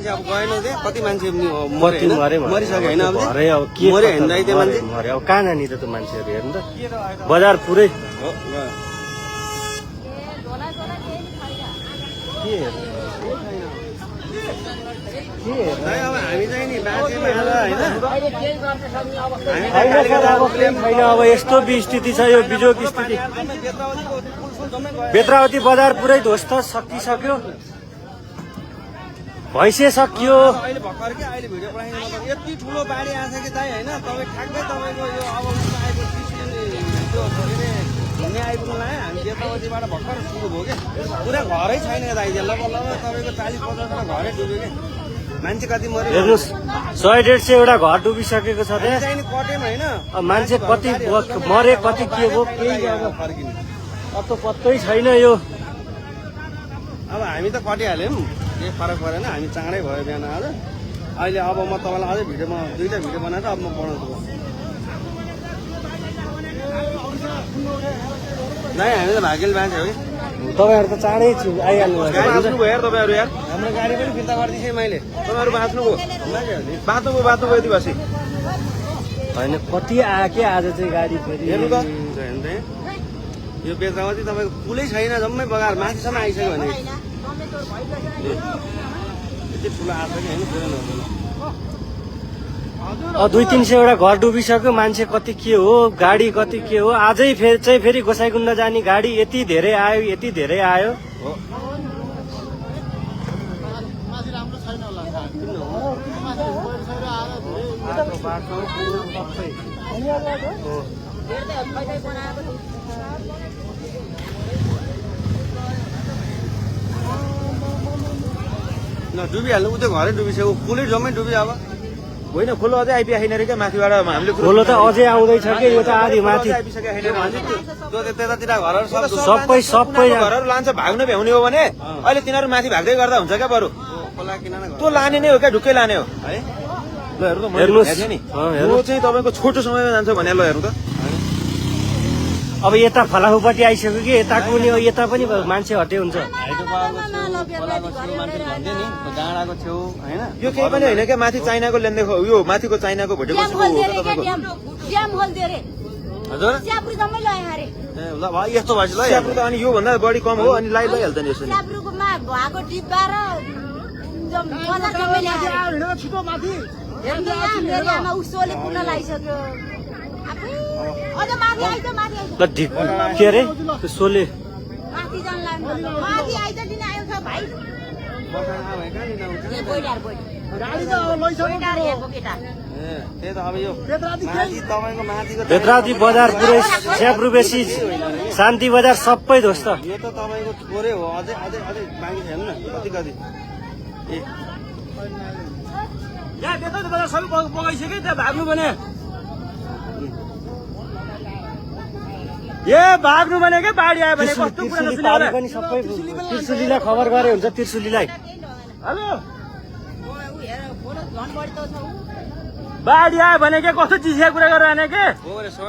मान्छे अब गएन त्यहाँ कति मान्छे मरिसक्यो होइन अब के मर्यो होइन त्यो मान्छे अब कहाँ नानी त मान्छेहरू हेर्नु त बजार पुरै हामी चाहिँ नि बाँचेमा छैन अब यस्तो स्थिति छ यो बिजोग स्थिति बेत्रावती बजार पुरै ध्वस्त सकिसक्यो भैँसे सकियो अहिले भर्खर के अहिले भिडियो पठाइदिनु यति ठुलो बाढी आएछ कि दाइ होइन तपाईँ ठ्याक्कै तपाईँको यो अब घुम्ने आइपुग्नु लाग्यो हामी बेत्रावतीबाट भर्खर सुरु भयो क्या पुरा घरै छैन दाइ लगभग तपाईँको 40-50 घरै डुब्यो क्या मान्छे कति मर्यो हेर्नुहोस् 100-150 एउटा घर डुबिसकेको छ त्यहाँ चाहिँ कटेम होइन मान्छे कति मरे कति के भयो केही फर्किने अत्तो पत्तै छैन यो अब हामी त कटिहाल्यौँ केही फरक परेन हामी चाँडै भयो बिहान आज अहिले अब म तपाईँलाई अझै भिडियोमा 2टा भिडियो बनाएर अब म बनाउँछु नै हामी त भाग्यले बाँच्यो हो कि तपाईँहरू त चाँडै आइहाल्नु बाँच्नु भयो यार तपाईँहरू यार हाम्रो गाडी पनि फिर्ता गरिदिएँ मैले तपाईँहरू बाँच्नुभयो बाँच्नुभयो यति बसी होइन कति आके आज चाहिँ गाडी फेरि हेर्नु त यो बेत्रावती तपाईँको पुलै छैन जम्मै बगाएर माथिसम्म आइसक्यो भने यति ठुलो आएको कि होइन पुरै नहुँदैन 200-300 एउटा घर डुबिसक्यो मान्छे कति के हो गाडी कति के हो आजै फेरि गोसाइकुण्ड जाने गाडी यति धेरै आयो डुबिहाल्नु उ त्यो घरै डुबिसक्यो पुलै जम्मै डुब्यो अब होइन खोलो अझै आइपुगेन रे क्या माथिबाट हामीले खोलो त अझै आउँदैछ कि यो त आधी माथि त्यतातिर घरहरू सबै घरहरू लान्छ भाग्नु भ्याउने हो भने अहिले तिनीहरू माथि भाग्दै गर्दा हुन्छ क्या बरु त्यो लाने नै हो क्या ढुक्कै लाने हो है ल हेर्नु त नि यो चाहिँ तपाईँको छोटो समयमा जान्छ भने ल हेर्नु त अब यता फलाफुपट्टि आइसक्यो कि यताको नि यता पनि मान्छे हटे हुन्छ डाँडाको छेउ होइन यो केही पनि होइन क्या माथि चाइनाको लेन्दै यो माथिको चाइनाको भोटेको हजुर यस्तो भएपछि ल अनि योभन्दा बढी कम हो अनि लैहाल्छ नि यसो के अरे सोले बेत्रावती बजार पुरै स्याब्रु बेसी शान्ति बजार सबै ध्वस्त यो त तपाईँको थोरै हो अझै बाँकी छैन न कति बेत्रावती बजार सबै बगाइसक्यो त्यहाँ भाग्नु भने भाग्नु भनेको बाढी आयो भने कस्तो पनि सबै त्रिशुलीलाई खबर गरे हुन्छ त्रिशुलीलाई हेलो बाढी आयो भने के कस्तो चिसिया कुरा गरेर आने के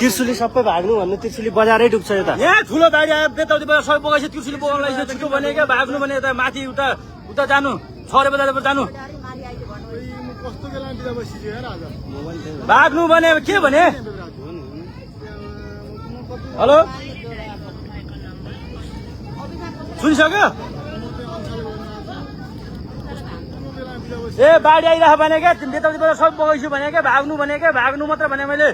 त्रिशुली सबै भाग्नु भन्नु त्रिशुली बजारै डुब्छ यता यहाँ ठुलो बाढी आयो बेताउती बजार सबै बगाइछ त्रिशुली बगाउन लाग्छ छिटो भनेको भाग्नु भने यता माथि उता जानु 6 बजार जानु भाग्नु भने के भने हेलो सुनिसक्यो बाढी आइरह भने क्या बेताउती बजार सब बगाइछु भने क्या भाग्नु मात्र भने मैले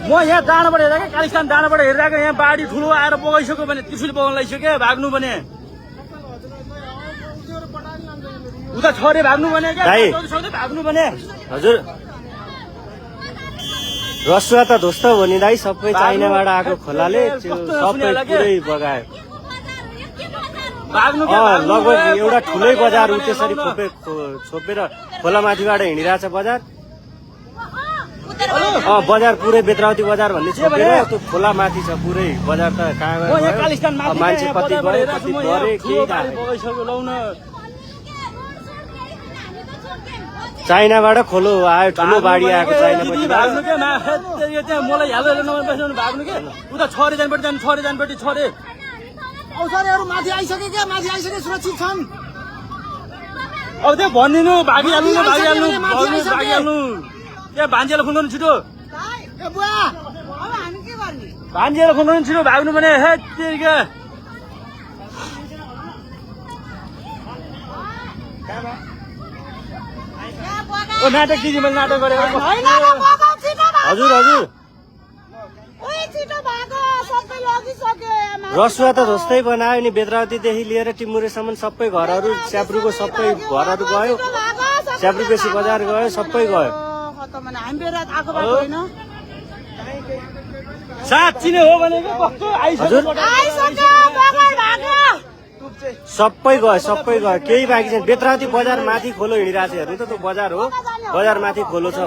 म यहाँ डाँडाबाट हेरेको क्या कालिस्तान डाँडाबाट हेरिरहेको यहाँ बाढी ठुलो आएर बगाइसक्यो भने त्रिशुली बगाउन लागिसक्यो भाग्नु भने उता छोरे भाग्नु भने क्या भाग्नु भने हजुर रसुवा त ध्वस्त हो नि दाइ सबै चाइनाबाट आएको खोलाले सबै पुरै बगायो लगभग एउटा ठुलै बजार उ त्यसरी छोपेर खोला माथिबाट हिँडिरहेछ बजार बजार पुरै बेत्रावती बजार भन्ने छोपेर त्यो खोला माथि छ पुरै बजार त कहाँ मान्छे कति गरे कति गरे केही चाइनाबाट खोलो आयो ठुलो बाढी आएको चाइनापट्टि मलाई भाग्नु के उता छोरे जानपट्टि छोरे औषधिहरू माथि आइसके क्या माथि आइसके सुरक्षित छन् अब त्यो भनिदिनु भागिहाल्नु त्यहाँ भान्जेलाई फोन गर्नु छिटो भान्जेलाई फोन गर्नु छिटो भाग्नु भने हे तेरिका ओ नाटक दिदी मैले नाटक गरेको हजुर हजुर रसुवा त जस्तै बनायो नि बेद्रावतीदेखि लिएर टिमुरेसम्म सबै घरहरू च्याब्रुको सबै घरहरू गयो च्याब्रु बेसी बजार गयो सबै गयो साँच्ची नै हो भनेको कस्तो हजुर सबै गयो केही बाँकी छैन बेद्रावती बजार माथि खोलो हिँडिरहेको छ हेर्नु त त्यो बजार हो बजार माथि खोलो छ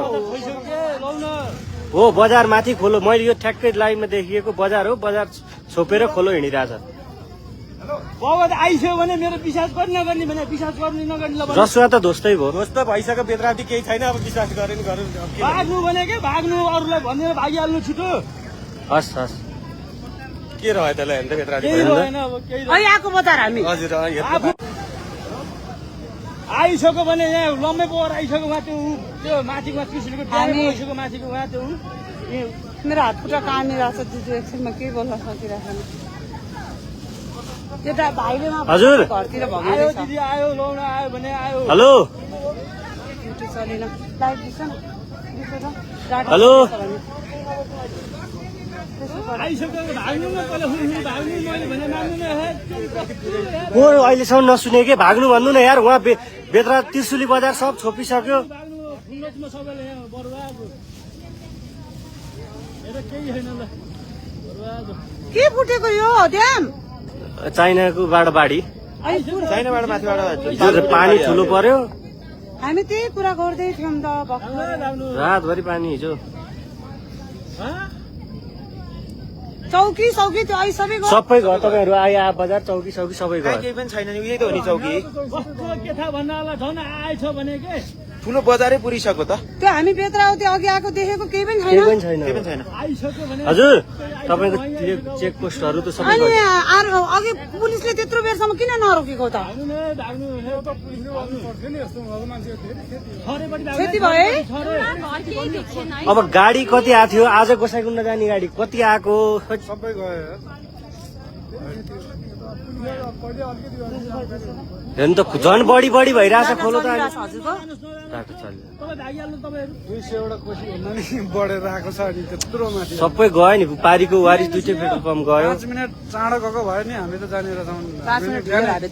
हो बजार माथि खोलो मैले यो ठ्याक्कै लाइनमा देखिएको बजार हो बजार छोपेर खोलो हिँडिरहेछ आइसक्यो भने मेरो विश्वास गर्ने नगर्ने भने विश्वास गर्ने नगर्ने रसुवा त ध्वस्तै भयो ध्वस्त भइसक्यो बेद्रावती केही छैन अब विश्वास गरे नि गरौँ भाग्नु भने भाग्नु अरूलाई भनेर भागिहाल्नु छिटो हस् हस् के रह्यो त्यसलाई हेर्नु त बेद्रावती केही रहेन अब केही हजुर आइसक्यो भने यहाँ लम्बै पोहोर आइसक्यो उहाँ त्यो माथिको कृष्णको आइसक्यो माथिको उहाँ त्यो मेरो हात खुट्टा कामिरहेको छ दिदी एकछिनमा के बोल्न सकिरहेको छैन त्यो भाइले हजुर घरतिर आयो दिदी आयो लाउन आयो भने आयो हेलो चलेन लाइट दिन्छ न हेलो आइसक्यो भाग्नु न पहिला भाग्नु मैले भने मान्नु न हो अहिलेसम्म नसुने के भाग्नु भन्नु न यार उहाँ बेद्रा त्रिशुली बजार सब छोपिसक्यो भाग्नु सबैले यहाँ बरुवाद केही छैन ल बरुवाद के फुटेको यो ड्याम चाइनाको बाढी चाइनाबाट माथिबाट पानी ठुलो पर्यो हामी त्यही कुरा गर्दै थियौँ त रातभरि पानी हिजो चौकी सौकी त्यो अहिले सबै सबै घर तपाईँहरू आए बजार चौकी सबै गयो केही पनि छैन नि उही त हो नि चौकी कस्तो के थाहा भन्नलाई झन् आएछ भने के ठुलो बजारै पुरिसक्यो त त्यो हामी बेद्रावती अघि आएको देखेको केही पनि केही पनि छैन केही पनि छैन आइसक्यो भने हजुर तपाईँको चेक पोस्टहरू त सबै अनि अघि पुलिसले त्यत्रो बेरसम्म किन नरोकेको त क्षति भयो है अब गाडी कति आएको थियो आज गोसाइकुण्ड जाने गाडी कति आएको सबै गयो हेर्नु त झन् बढी भइरहेछ खोलो त हजुरको बढेर आएको छ अनि त्यत्रो माथि सबै गयो नि पारीको वारिस दुइटै पेट्रोल पम्प गयो 5 मिनट चाँडो गएको भयो नि हामी त जानेर छौँ 5 मिनट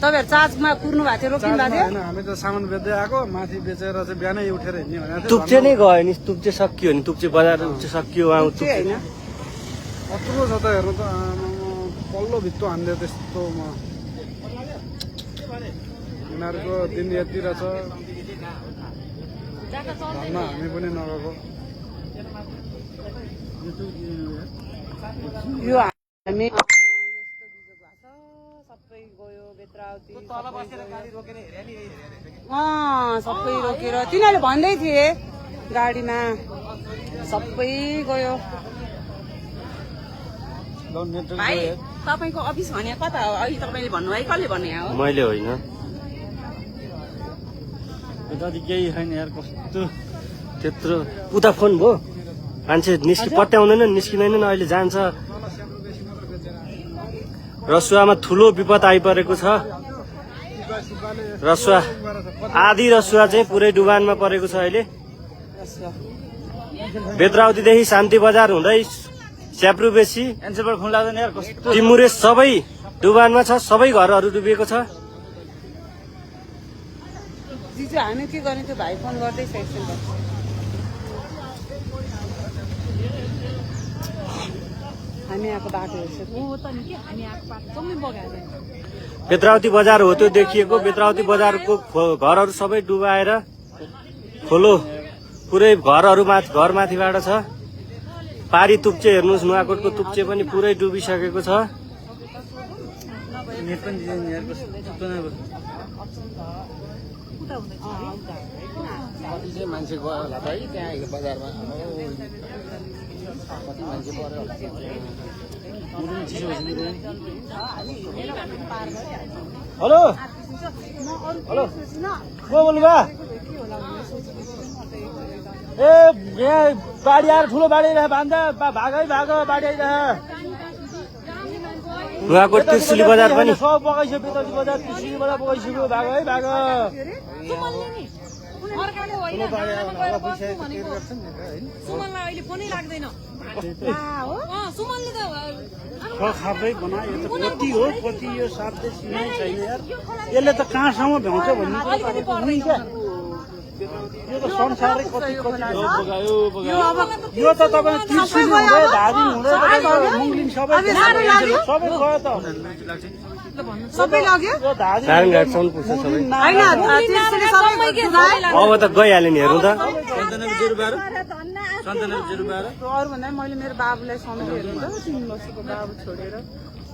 तपाईँहरू चार्जमा कुर्नु भएको थियो रोकिनु भएको थियो होइन हामी त सामान बेच्दै आएको माथि बेचेर चाहिँ बिहानै उठेर हिँड्ने भनेको थियो तुप्चे नै गयो नि तुप्चे सकियो नि तुप्चे बजार सकियो उहाँ होइन कत्रो छ त हेर्नु त पल्लो भित्तो हान्दै त्यस्तोमा यिनीहरूको दिन यति रहेछ धन्न हामी पनि नगएको यो हामी सबै गयो बेद्रावती सबै रोकेर तिनीहरूले भन्दै थिए गाडीमा सबै गयो भाइ तपाईँको अफिस भने कता हो अहिले तपाईँले भन्नुभयो कसले भन्ने हो मैले होइन जति केही छैन यार कस्तो त्यत्रो उता फोन भयो मान्छे पट्याउँदैन निस्किँदैन अहिले जान्छ रसुवामा ठुलो विपद आइपरेको छ रसुवा आधी रसुवा चाहिँ पुरै डुबानमा परेको छ अहिले बेद्रावतीदेखि शान्ति बजार हुँदै च्याब्रु बेसी एनसेलबाट फोन लाग्दैन यार कस्तो टिमुरे सबै डुबानमा छ सबै घरहरू डुबेको छ दिजु हामी के गर्ने त्यो भाइ फोन गर्दैछ एकछिन हामी आएको बाटो बेद्रावती बजार हो त्यो देखिएको बेद्रावती बजारको घरहरू सबै डुबाएर खोलो पुरै घरहरू घर माथिबाट छ पारी तुप्चे हेर्नुहोस् नुवाकोटको तुप्चे पनि पुरै डुबिसकेको छ मान्छे गयो होला है त्यहाँ बजारमा कति मान्छे पऱ्यो हेलो हेलो को बोल्नुभयो ए यहाँ बाढी आएर ठुलो बाढी आइरह भान्दा भागै भाग बाढी आइरह उहाँको त्रिशुली बजार पनि सब बगाइसक्यो बेतौली बजार त्रिशुली बजार बगाइसक्यो भाग है भाग सुमनलाई अहिले फोनै लाग्दैन सुमनले त खाँदै बनायो त कति हो कति यो साध्य सीमै छैन यार यसले त कहाँसम्म भ्याउँछ भन्ने यो त संसारै कति यो त तपाईँ त्रिशुली हुँदै धादिङ हुँदै मुङ्लिङ सबै सबै गयो त सबै लग्यो यो धादिङ नारायणघाटसम्म पुग्छ सबै होइन त्रिशुली सबै अब त गइहाल्यो नि हेर्नु त अरू भन्दा मैले मेरो बाबुलाई सम्झेर त 3 वर्षको बाबु छोडेर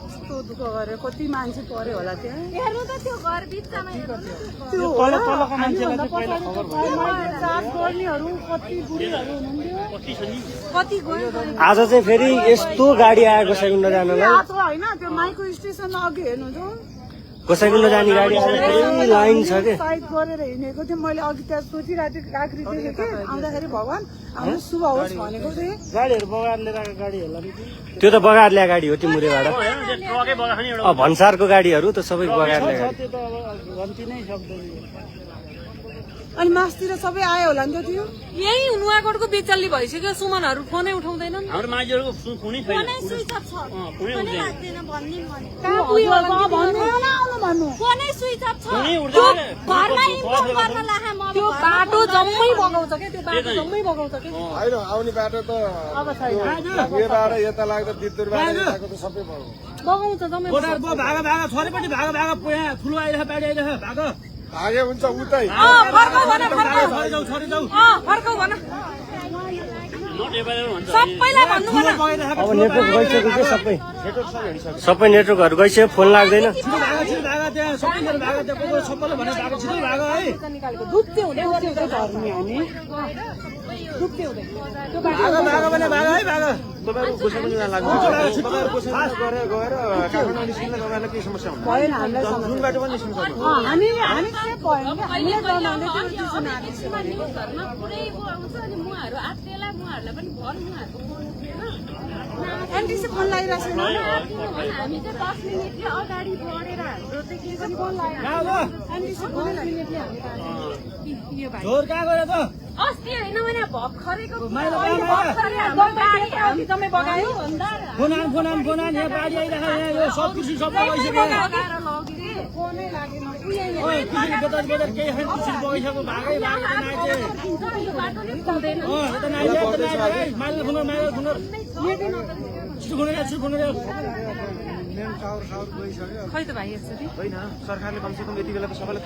कस्तो दुःख गरेर कति मान्छे पर्यो होला त्यहाँ हेर्नु त त्यो घर बिचमा त्यो तल तलको मान्छेलाई चाहिँ पहिला खबर भयो चाप गर्नेहरू कति बुढीहरू हुनुहुन्थ्यो कति गयो आज चाहिँ फेरि यस्तो गाडी आयो गोसाइकुण्ड जानलाई आज होइन त्यो माइक्रो स्टेसन अघि हेर्नु त गोसाइकुण्ड जाने गाडी आज फेरि लाइन छ के साइड गरेर हिँडेको थिएँ मैले अघि त्यहाँ सोचिरहेको थिएँ काँक्री देखेँ कि आउँदाखेरि भगवान् हाम्रो शुभ होस् भनेको थिएँ गाडीहरू बगाएर लिएर आएको गाडी होला नि त्यो त बगाएर ल्याएको गाडी हो तिमुरेबाट भन्सारको गाडीहरू त सबै बगाएर ल्याएको गाडी। त्यो त अब गन्ती नै सक्दैन अनि मासतिर सबै आयो होला नि त त्यो यही नुवाकोटको बेचल्ली भइसक्यो सुमनहरू फोनै उठाउँदैनन् हाम्रो मान्छेहरूको फोनै छैन फोनै स्विच अफ छ फोनै लाग्दैन भन्ने कहाँ पुग्यो भन्नु आउनु भन्नु फोनै स्विच अफ छ त्यो घरमा इन्फर्म गर्न लाहा म त्यो बाटो जम्मै बगाउँछ के त्यो बाटो जम्मै बगाउँछ के होइन आउने बाटो त अब छैन उयोबाट यता लाग्दा बिद्दुरबाट यताको त सबै भयो बगाउँछ जम्मै कोटार भागा भागा छोरेपट्टि भागा भागा यहाँ ठुलो आइरह बाढी आइरह भाग भागे हुन्छ उतै फर्काउ भन फर्काउ छोरी जाऊ छोरी जाऊ फर्काउ भन सबैलाई भन्नु भन अब नेटवर्क गइसक्यो के सबै सबै नेटवर्कहरू गइसक्यो फोन लाग्दैन छिटो भागा त्यहाँ सबैजना भागा त्यहाँ कोही सबैले भने भागा छिटो भाग है दुप्ते हुँदै झर्ने हामी दुप्ते हुँदै त्यो भागा भागा भने भागा है भागा तपाईँहरू गोसाइकुण्ड जान लाग्नु तपाईँहरू गोसाइकुण्ड गएर काठमाडौँ निस्किँदा तपाईँहरूलाई केही समस्या हुँदैन भएन हामीलाई जुन बाटो पनि निस्किनु सक्नु हामी चाहिँ भयो नि हामीले जनाउँदै त्यो चिसो घरमा पुरै बगाउँछ अनि मुहाहरू आत्तेला मुहाहरूलाई पनि भर मुहाहरूको फोन थिएन एनटिसी फोन लगाइरहेको छैन हामी चाहिँ 10 मिनेटले अगाडि बढेर हाम्रो चाहिँ के पनि फोन एनटिसी फोन मिनेटले हामी यो भाइ झोर कहाँ गयो त अस्ति होइन भने भर्खरैको माइलो जम्मै बगायो भन्दा फोन आन यहाँ बाढी आइरह यहाँ यो सब कृषि सब बगाइसक्यो बगाएर लग्यो के फोनै लागेन कृषि बेतर बेतर केही छैन कृषि बगाइसक्यो भागै भागै नाइजे यो बाटो नै खुल्दैन यता नाइजे माइलो खुन छिटो खुनेर मेन टावर सावर गइसक्यो खै त भाइ यसरी होइन सरकारले कमसेकम यति बेला त सबैलाई